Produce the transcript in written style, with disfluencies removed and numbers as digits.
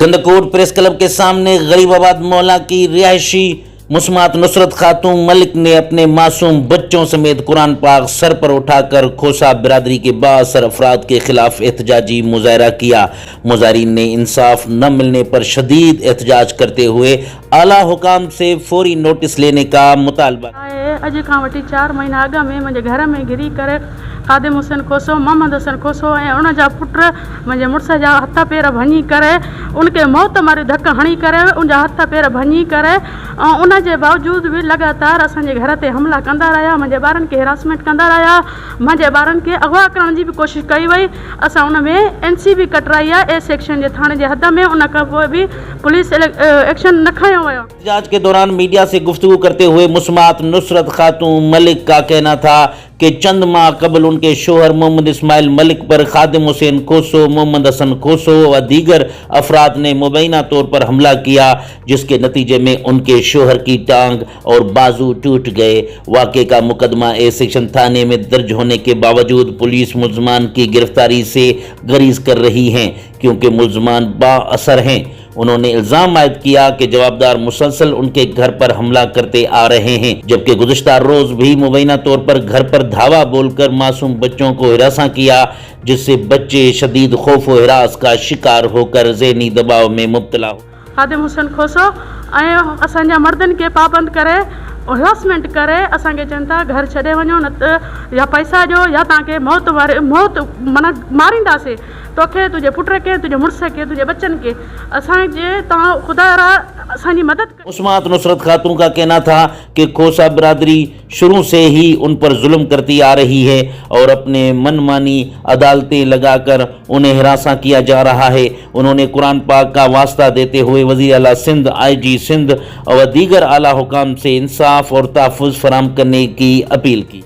गंदकोट press club के सामने गरीबाबाद मोहल्ला की रिहायशी मुस्मात नुसरत खातून मलिक ने अपने मासूम बच्चों समेत कुरान पाक सर पर उठाकर खोसा बिरादरी के बासर अफराद के खिलाफ एहतजाजी मुजाहरा किया। मुजाहरीन ने इंसाफ न मिलने पर शदीद एहतजाज करते हुए आला हुकाम से फौरी नोटिस लेने का मुतालबा। अॼु खां वठी 4 महीना अॻु में मुंहिंजे घर में घिरी करे ख़ादिम हुसैन खोसो, मोहम्मद हुसैन खोसो ऐं उन जा पुट मुंहिंजे मुड़ुस जा हथ पेर भञी करे उनखे मौत मारी धक हणी करे उनजा हथ पेर भञी करे ऐं उन जे बावजूद बि लगातार असांजे घर ते हमला कंदा रहिया। मुंहिंजे ॿारनि खे हिरासमेंट कंदा रहिया, मुंहिंजे ॿारनि खे अगवा करण जी बि कोशिशि कई वई। असां उन में NC बि कटराई आहे ए सेक्शन जे थाणे जे हद में, उन खां पोइ बि पुलिस एक्शन न खयो वियो। एहतजाज के दौरान मीडिया से गुफ्तगू करते हुए मुस्मात नुसरत खातून मलिक का कहना था कि चंद माह कबल उनके शोहर मोहम्मद इस्माइल मलिक पर खादिम हुसैन खोसो, मोहम्मद हसन खोसो व दीगर अफराद ने मुबैना तौर पर हमला किया, जिसके नतीजे में उनके शोहर की टांग और बाजू टूट गए। वाक़े का मुकदमा ए सेक्शन थाने में दर्ज होने के बावजूद पुलिस मुल्ज़मान की गिरफ्तारी से गुरेज कर रही है क्योंकि मुल्ज़मान बाअसर हैं। उन्होंने इल्ज़ाम आयद किया कि जवाबदार मुसलसल उनके घर पर हमला करते आ रहे हैं, जबकि गुज़िश्ता रोज भी मुबैना तौर पर घर पर धावा बोलकर मासूम बच्चों को हिरासा किया, जिससे बच्चे शदीद खौफ व हिरास का शिकार होकर ज़हनी दबाव में मुब्तला हो। खादिम हुसैन खोसो ऐं असांजा मर्दनि खे पाबंद करे हिरासमेंट करे असांखे चवनि था घर छॾे वञो, न त या पैसा ॾियो या तव्हांखे मौत माना मारींदासीं, तोखे, तुंहिंजे पुट खे, तुंहिंजे मुड़ुस खे, तुंहिंजे बच्चनि खे। असांजे तव्हां ख़ुदा असांजी मदद। मुस्मात नुसरत खातून का कहना था कि खोसा बिरादरी शुरू से ही उन पर जुल्म करती आ रही है और अपने मनमानी अदालतें लगाकर उन्हें हिरासा किया जा रहा है। उन्होंने कुरान पाक का वास्ता देते हुए वज़ीर आला सिंध, IG सिंध और दीगर आला हुकाम से इंसाफ और तहफ़्फ़ुज़ फराहम करने की अपील की।